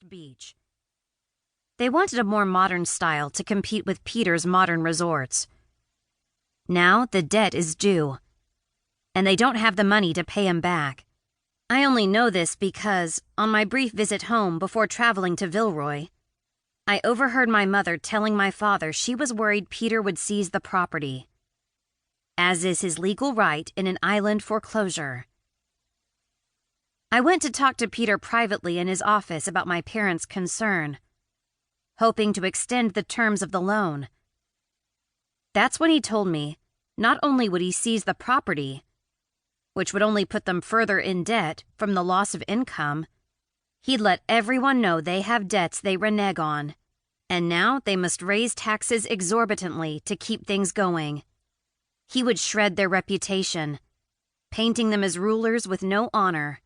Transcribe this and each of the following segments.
West Beach. They wanted a more modern style to compete with Peter's modern resorts. Now the debt is due, and they don't have the money to pay him back. I only know this because, on my brief visit home before traveling to Villeroy, I overheard my mother telling my father she was worried Peter would seize the property, as is his legal right in an island foreclosure. I went to talk to Peter privately in his office about my parents' concern, hoping to extend the terms of the loan. That's when he told me not only would he seize the property, which would only put them further in debt from the loss of income, he'd let everyone know they have debts they renege on, and now they must raise taxes exorbitantly to keep things going. He would shred their reputation, painting them as rulers with no honor.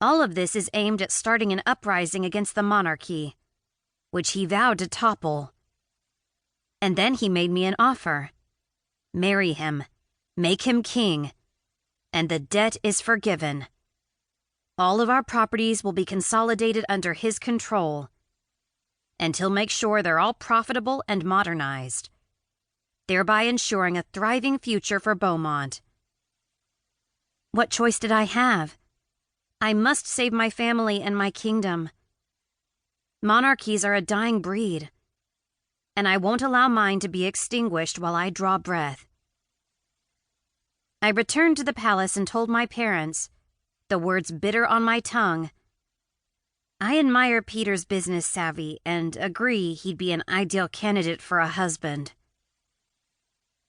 All of this is aimed at starting an uprising against the monarchy, which he vowed to topple. And then he made me an offer. Marry him, make him king, and the debt is forgiven. All of our properties will be consolidated under his control, and he'll make sure they're all profitable and modernized, thereby ensuring a thriving future for Beaumont. What choice did I have? I must save my family and my kingdom. Monarchies are a dying breed, and I won't allow mine to be extinguished while I draw breath. I returned to the palace and told my parents, the words bitter on my tongue, I admire Peter's business savvy and agree he'd be an ideal candidate for a husband.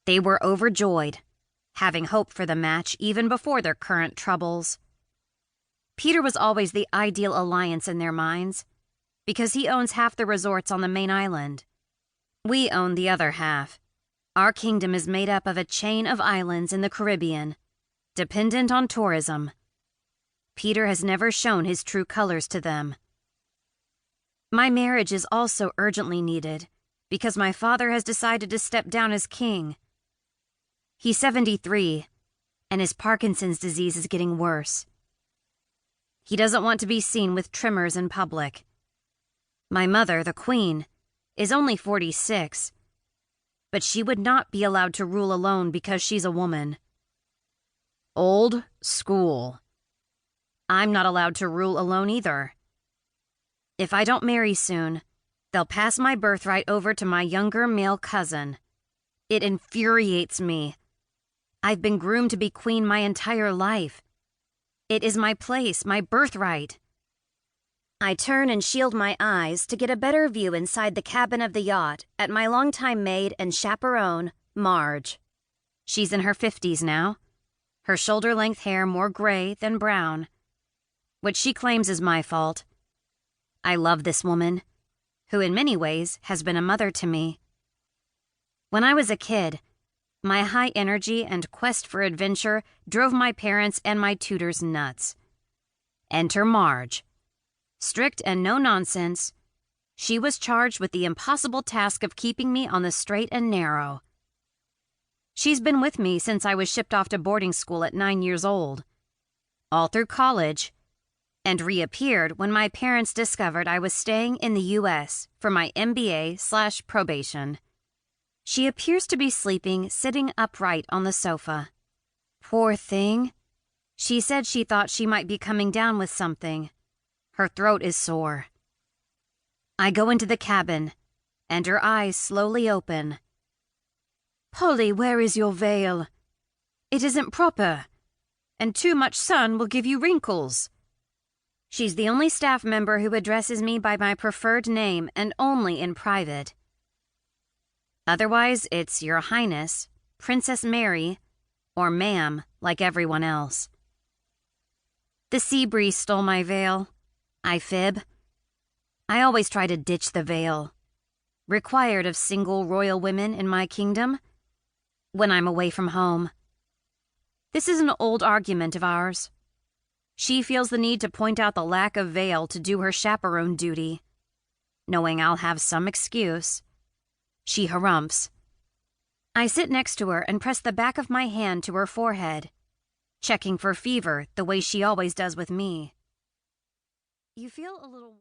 They were overjoyed, having hope for the match even before their current troubles. Peter was always the ideal alliance in their minds, because he owns half the resorts on the main island. We own the other half. Our kingdom is made up of a chain of islands in the Caribbean, dependent on tourism. Peter has never shown his true colors to them. My marriage is also urgently needed, because my father has decided to step down as king. He's 73, and his Parkinson's disease is getting worse. He doesn't want to be seen with tremors in public. My mother, the queen, is only 46, but she would not be allowed to rule alone because she's a woman. Old school. I'm not allowed to rule alone either. If I don't marry soon, they'll pass my birthright over to my younger male cousin. It infuriates me. I've been groomed to be queen my entire life. It is my place, my birthright. I turn and shield my eyes to get a better view inside the cabin of the yacht at my longtime maid and chaperone, Marge. She's in her 50s now, her shoulder-length hair more gray than brown, which she claims is my fault. I love this woman, who in many ways has been a mother to me. When I was a kid, my high energy and quest for adventure drove my parents and my tutors nuts. Enter Marge. Strict and no nonsense, she was charged with the impossible task of keeping me on the straight and narrow. She's been with me since I was shipped off to boarding school at 9 years old, all through college, and reappeared when my parents discovered I was staying in the U.S. for my MBA/probation. She appears to be sleeping sitting upright on the sofa. Poor thing. She said she thought she might be coming down with something. Her throat is sore. I go into the cabin, and her eyes slowly open. Polly, where is your veil? It isn't proper, and too much sun will give you wrinkles. She's the only staff member who addresses me by my preferred name and only in private. Otherwise, it's Your Highness, Princess Mary, or Ma'am, like everyone else. The sea breeze stole my veil. I fib. I always try to ditch the veil, required of single royal women in my kingdom, when I'm away from home. This is an old argument of ours. She feels the need to point out the lack of veil to do her chaperone duty, knowing I'll have some excuse. She harumphs. I sit next to her and press the back of my hand to her forehead, checking for fever the way she always does with me. You feel a little...